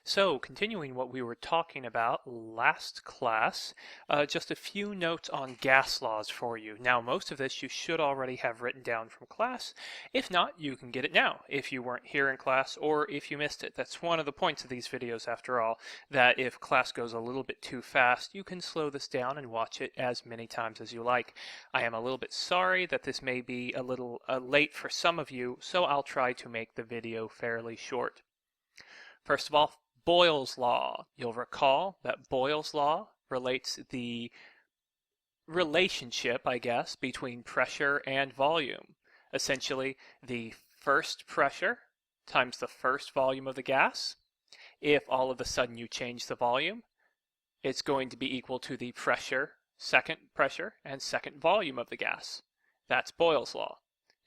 So, continuing what we were talking about last class, just a few notes on gas laws for you. Now, most of this you should already have written down from class. If not, you can get it now if you weren't here in class or if you missed it. That's one of the points of these videos, after all, that if class goes a little bit too fast, you can slow this down and watch it as many times as you like. I am a little bit sorry that this may be a little late for some of you, so I'll try to make the video fairly short. First of all, Boyle's law. You'll recall that Boyle's law relates the relationship, I guess, between pressure and volume. Essentially, the first pressure times the first volume of the gas. If all of a sudden you change the volume, it's going to be equal to the second pressure, and second volume of the gas. That's Boyle's law.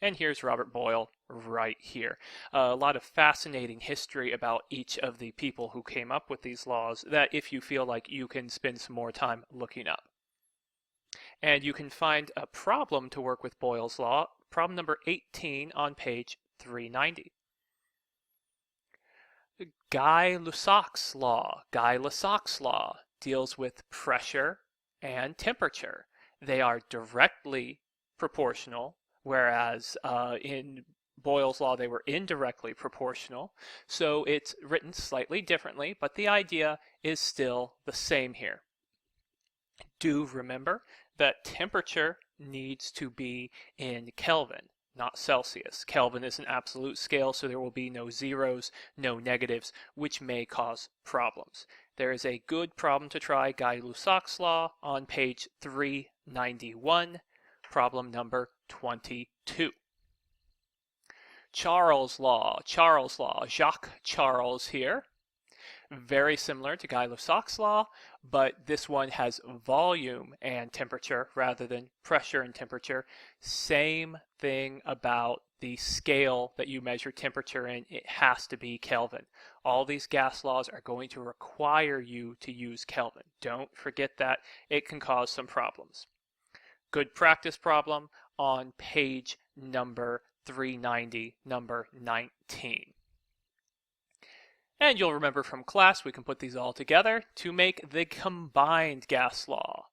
And here's Robert Boyle right here. A lot of fascinating history about each of the people who came up with these laws that if you feel like you can spend some more time looking up. And you can find a problem to work with Boyle's law, problem number 18 on page 390. Gay-Lussac's law. Gay-Lussac's law deals with pressure and temperature. They are directly proportional, whereas in Boyle's law they were indirectly proportional. So it's written slightly differently, but the idea is still the same here. Do remember that temperature needs to be in Kelvin, not Celsius. Kelvin is an absolute scale, so there will be no zeros, no negatives, which may cause problems. There is a good problem to try, Gay-Lussac's law, on page 391, problem number 22. Charles' law, Jacques Charles here. Very similar to Gay-Lussac's law, but this one has volume and temperature rather than pressure and temperature. Same thing about the scale that you measure temperature in. It has to be Kelvin. All these gas laws are going to require you to use Kelvin. Don't forget that. It can cause some problems. Good practice problem on page number 390, number 19. And you'll remember from class we can put these all together to make the combined gas law.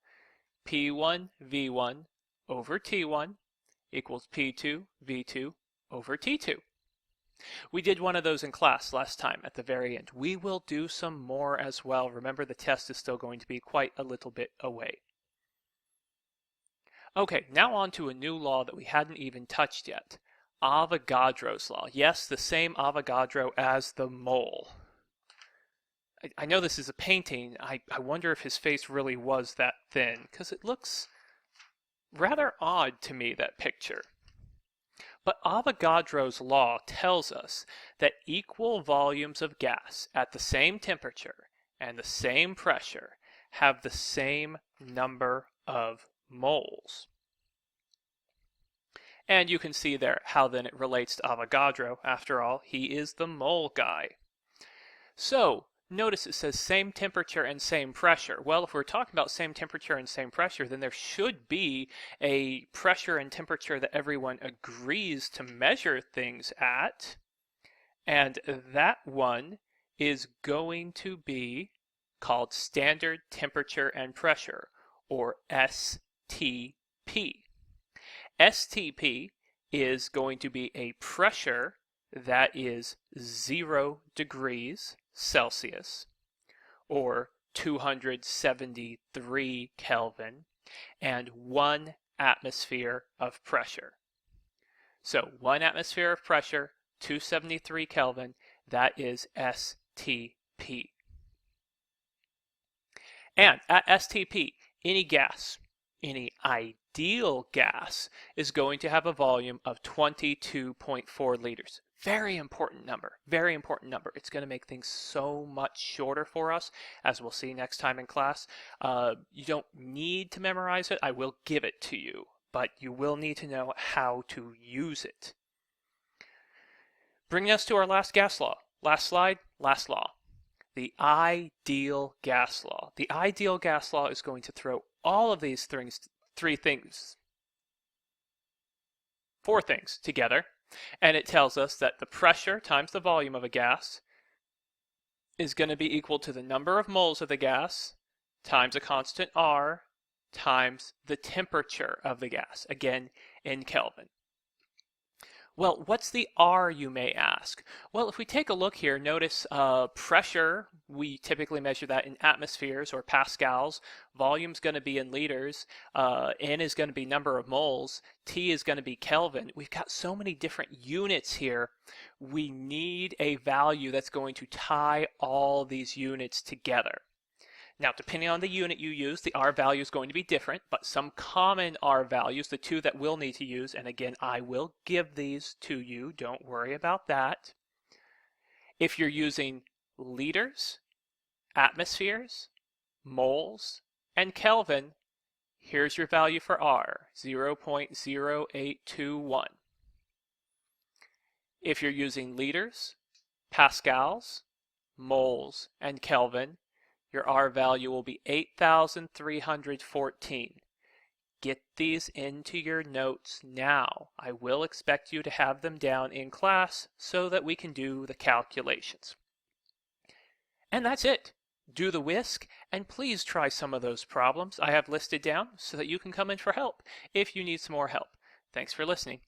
P1 V1 over T1 equals P2 V2 over T2. We did one of those in class last time at the very end. We will do some more as well. Remember, the test is still going to be quite a little bit away. Okay, now on to a new law that we hadn't even touched yet. Avogadro's law. Yes, the same Avogadro as the mole. I know this is a painting. I wonder if his face really was that thin, because it looks rather odd to me, that picture. But Avogadro's law tells us that equal volumes of gas at the same temperature and the same pressure have the same number of moles. And you can see there how then it relates to Avogadro. After all, he is the mole guy. So, notice it says same temperature and same pressure. Well, if we're talking about same temperature and same pressure, then there should be a pressure and temperature that everyone agrees to measure things at. And that one is going to be called standard temperature and pressure, or STP. STP is going to be a pressure that is 0 degrees Celsius, or 273 Kelvin, and 1 atmosphere of pressure. So 1 atmosphere of pressure, 273 Kelvin, that is STP. And at STP, any gas, any ideal gas, is going to have a volume of 22.4 liters. Very important number, very important number. It's going to make things so much shorter for us, as we'll see next time in class. You don't need to memorize it. I will give it to you, but you will need to know how to use it. Bringing us to our last gas law. Last slide, last law. The ideal gas law. The ideal gas law is going to throw all of these four things together, and it tells us that the pressure times the volume of a gas is going to be equal to the number of moles of the gas times a constant R times the temperature of the gas, again in Kelvin. Well, what's the R, you may ask? Well, if we take a look here, notice pressure, we typically measure that in atmospheres or pascals. Volume's going to be in liters. N is going to be number of moles. T is going to be Kelvin. We've got so many different units here. We need a value that's going to tie all these units together. Now, depending on the unit you use, the R value is going to be different, but some common R values, the two that we'll need to use, and again, I will give these to you, don't worry about that. If you're using liters, atmospheres, moles, and Kelvin, here's your value for R, 0.0821. If you're using liters, pascals, moles, and Kelvin, your R value will be 8,314. Get these into your notes now. I will expect you to have them down in class so that we can do the calculations. And that's it. Do the whisk, and please try some of those problems I have listed down so that you can come in for help if you need some more help. Thanks for listening.